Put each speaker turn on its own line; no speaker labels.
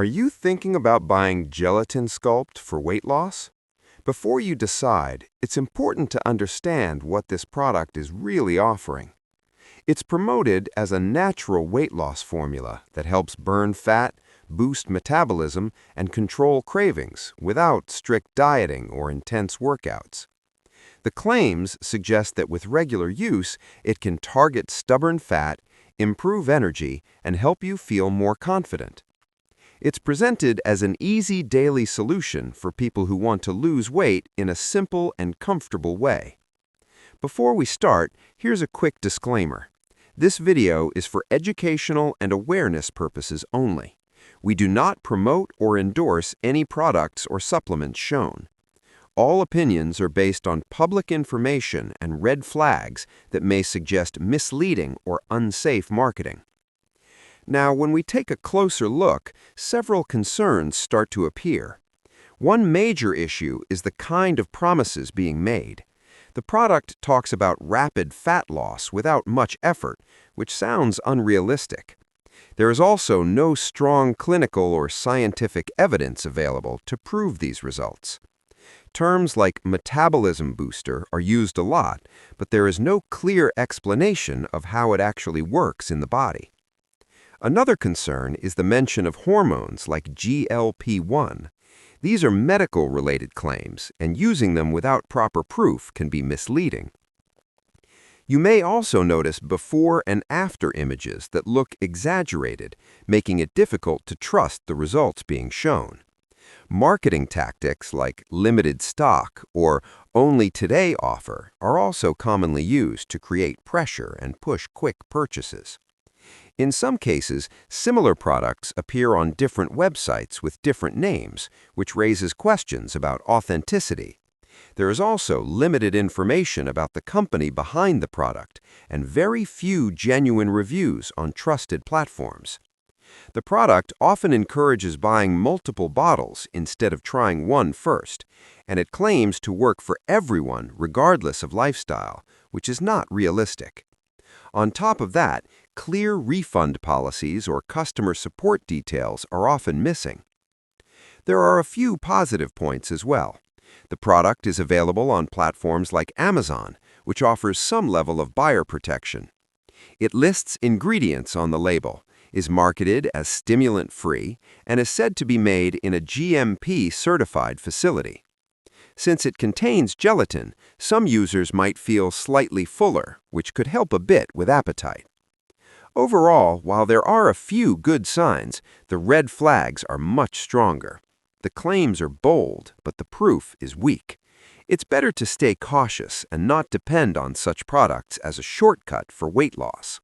Are you thinking about buying Gelatin Sculpt for weight loss? Before you decide, it's important to understand what this product is really offering. It's promoted as a natural weight loss formula that helps burn fat, boost metabolism, and control cravings without strict dieting or intense workouts. The claims suggest that with regular use, it can target stubborn fat, improve energy, and help you feel more confident. It's presented as an easy daily solution for people who want to lose weight in a simple and comfortable way. Before we start, here's a quick disclaimer. This video is for educational and awareness purposes only. We do not promote or endorse any products or supplements shown. All opinions are based on public information and red flags that may suggest misleading or unsafe marketing. Now, when we take a closer look, several concerns start to appear. One major issue is the kind of promises being made. The product talks about rapid fat loss without much effort, which sounds unrealistic. There is also no strong clinical or scientific evidence available to prove these results. Terms like metabolism booster are used a lot, but there is no clear explanation of how it actually works in the body. Another concern is the mention of hormones like GLP-1. These are medical-related claims, and using them without proper proof can be misleading. You may also notice before and after images that look exaggerated, making it difficult to trust the results being shown. Marketing tactics like limited stock or only today offer are also commonly used to create pressure and push quick purchases. In some cases, similar products appear on different websites with different names, which raises questions about authenticity. There is also limited information about the company behind the product and very few genuine reviews on trusted platforms. The product often encourages buying multiple bottles instead of trying one first, and it claims to work for everyone regardless of lifestyle, which is not realistic. On top of that, clear refund policies or customer support details are often missing. There are a few positive points as well. The product is available on platforms like Amazon, which offers some level of buyer protection. It lists ingredients on the label, is marketed as stimulant-free, and is said to be made in a GMP-certified facility. Since it contains gelatin, some users might feel slightly fuller, which could help a bit with appetite. Overall, while there are a few good signs, the red flags are much stronger. The claims are bold, but the proof is weak. It's better to stay cautious and not depend on such products as a shortcut for weight loss.